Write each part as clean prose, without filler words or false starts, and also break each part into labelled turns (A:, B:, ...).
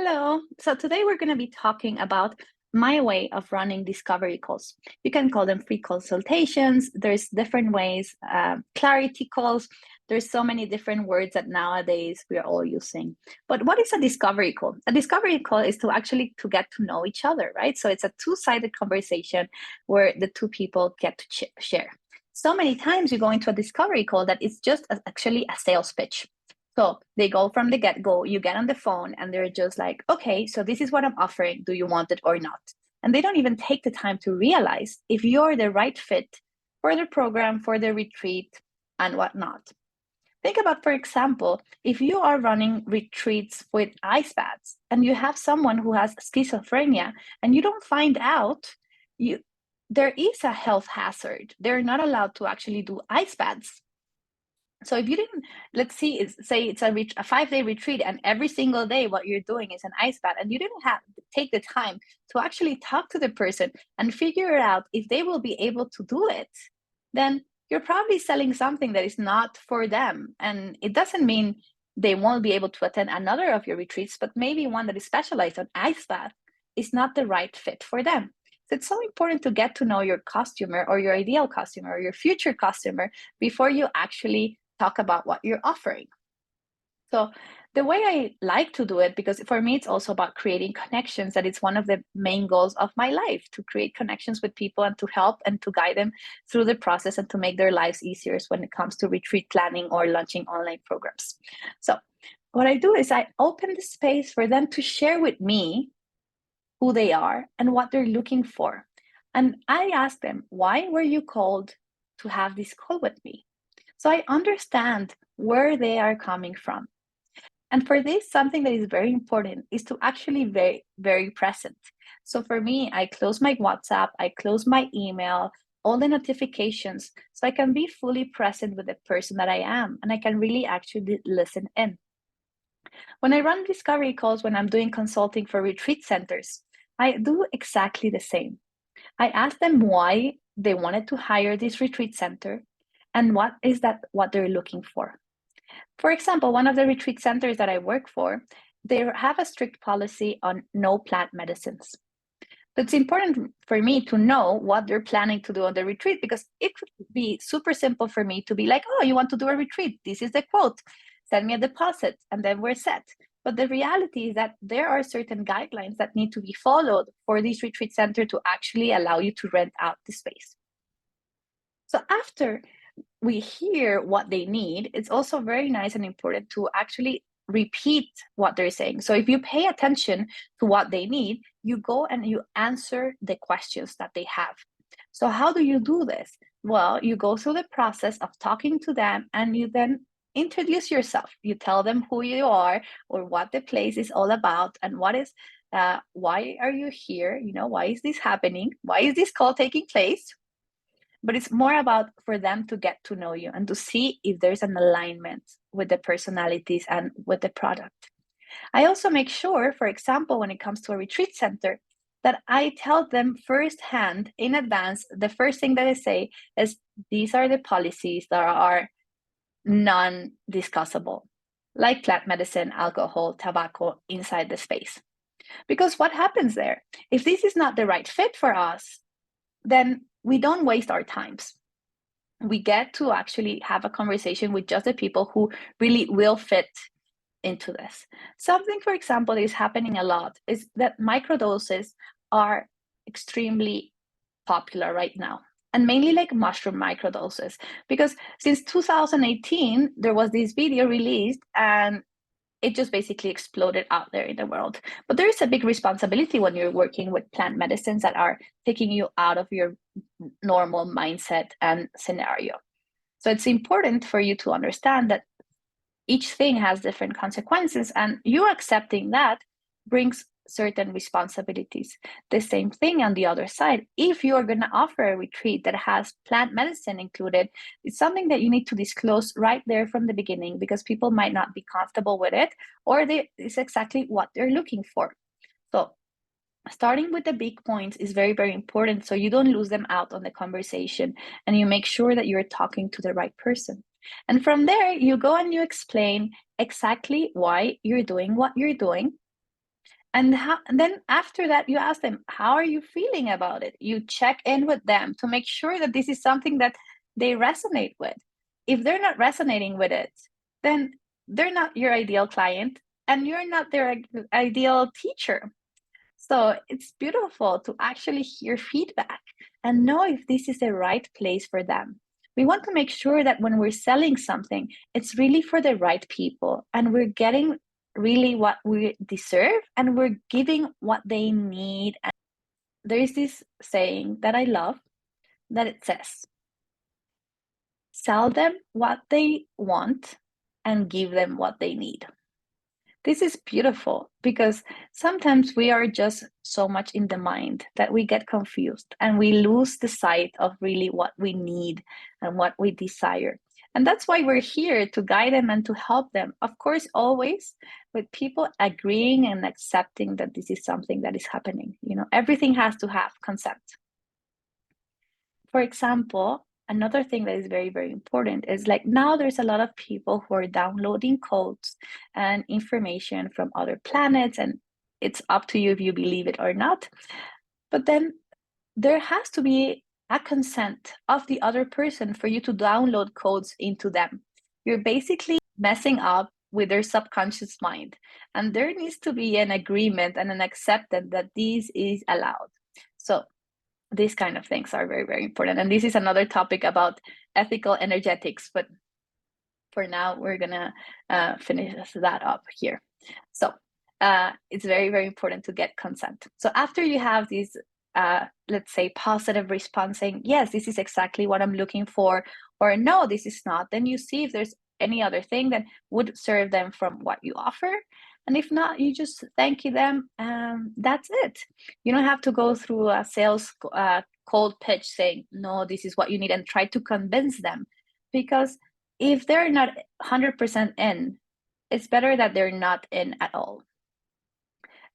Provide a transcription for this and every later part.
A: Hello. So today we're going to be talking about my way of running discovery calls. You can call them free consultations. There's different ways, clarity calls. There's so many different words that nowadays we are all using. But what is a discovery call? A discovery call is to actually to get to know each other, right? So it's a two-sided conversation where the two people get to share. So many times you go into a discovery call that it's just actually a sales pitch. So they go from the get-go, you get on the phone and they're just like, okay, so this is what I'm offering. Do you want it or not? And they don't even take the time to realize if you're the right fit for the program, for the retreat, and whatnot. Think about, for example, if you are running retreats with ice baths and you have someone who has schizophrenia and you don't find out, there is a health hazard. They're not allowed to actually do ice baths. So if you didn't, let's see, say it's a 5-day retreat, and every single day what you're doing is an ice bath, and you didn't have take the time to actually talk to the person and figure out if they will be able to do it, then you're probably selling something that is not for them. And it doesn't mean they won't be able to attend another of your retreats, but maybe one that is specialized on ice bath is not the right fit for them. So it's so important to get to know your customer or your ideal customer or your future customer before you actually talk about what you're offering. So the way I like to do it, because for me, it's also about creating connections, that it's one of the main goals of my life, to create connections with people and to help and to guide them through the process and to make their lives easier when it comes to retreat planning or launching online programs. So what I do is I open the space for them to share with me who they are and what they're looking for. And I ask them, why were you called to have this call with me? So I understand where they are coming from. And for this, something that is very important is to actually very, very present. So for me, I close my WhatsApp, I close my email, all the notifications, so I can be fully present with the person that I am, and I can really actually listen in. When I run discovery calls, when I'm doing consulting for retreat centers, I do exactly the same. I ask them why they wanted to hire this retreat center and what they're looking for. For example, one of the retreat centers that I work for, they have a strict policy on no plant medicines. So it's important for me to know what they're planning to do on the retreat, because it could be super simple for me to be like, oh, you want to do a retreat? This is the quote. Send me a deposit, and then we're set. But the reality is that there are certain guidelines that need to be followed for this retreat center to actually allow you to rent out the space. So after we hear what they need, it's also very nice and important to actually repeat what they're saying. So if you pay attention to what they need, you go and you answer the questions that they have. So how do you do this? Well, you go through the process of talking to them and you then introduce yourself. You tell them who you are or what the place is all about and why are you here? Why is this happening? Why is this call taking place? But it's more about for them to get to know you and to see if there's an alignment with the personalities and with the product. I also make sure, for example, when it comes to a retreat center, that I tell them firsthand in advance. The first thing that I say is, these are the policies that are non-discussable, like plant medicine, alcohol, tobacco inside the space. Because what happens there, if this is not the right fit for us, then we don't waste our times. We get to actually have a conversation with just the people who really will fit into this. Something, for example, is happening a lot is that microdoses are extremely popular right now, and mainly like mushroom microdoses, because since 2018, there was this video released and it just basically exploded out there in the world. But there is a big responsibility when you're working with plant medicines that are taking you out of your normal mindset and scenario. So it's important for you to understand that each thing has different consequences, and you accepting that brings certain responsibilities. The same thing on the other side. If you are going to offer a retreat that has plant medicine included, it's something that you need to disclose right there from the beginning, because people might not be comfortable with it, or it's exactly what they're looking for. So starting with the big points is very, very important, so you don't lose them out on the conversation and you make sure that you're talking to the right person. And from there, you go and you explain exactly why you're doing what you're doing. And then after that, you ask them, how are you feeling about it? You check in with them to make sure that this is something that they resonate with. If they're not resonating with it, then they're not your ideal client and you're not their ideal teacher. So it's beautiful to actually hear feedback and know if this is the right place for them. We want to make sure that when we're selling something, it's really for the right people and we're getting really what we deserve and we're giving what they need. And there is this saying that I love that it says, sell them what they want and give them what they need. This is beautiful because sometimes we are just so much in the mind that we get confused and we lose the sight of really what we need and what we desire. And that's why we're here to guide them and to help them. Of course, always with people agreeing and accepting that this is something that is happening. You know, everything has to have consent. For example, another thing that is very, very important is like now there's a lot of people who are downloading codes and information from other planets, and it's up to you if you believe it or not. But then there has to be a consent of the other person for you to download codes into them. You're basically messing up with their subconscious mind, and there needs to be an agreement and an acceptance that this is allowed. So these kind of things are very, very important. And this is another topic about ethical energetics, but for now, we're gonna finish that up here. So it's very, very important to get consent. So after you have these, let's say, positive response saying, yes, this is exactly what I'm looking for, or no, this is not, then you see if there's any other thing that would serve them from what you offer. And if not, you just thank you them. That's it. You don't have to go through a sales cold pitch saying, no, this is what you need, and try to convince them. Because if they're not 100% in, it's better that they're not in at all.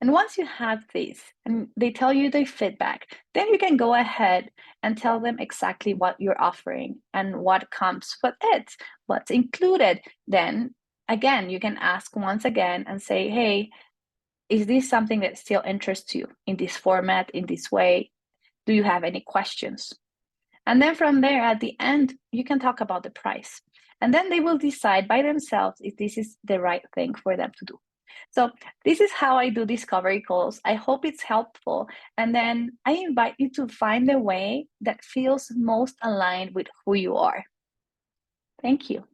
A: And once you have these and they tell you their feedback, then you can go ahead and tell them exactly what you're offering and what comes with it, what's included. Then again, you can ask once again and say, hey, is this something that still interests you in this format, in this way? Do you have any questions? And then from there, at the end, you can talk about the price. And then they will decide by themselves if this is the right thing for them to do. So this is how I do discovery calls. I hope it's helpful. And then I invite you to find the way that feels most aligned with who you are. Thank you.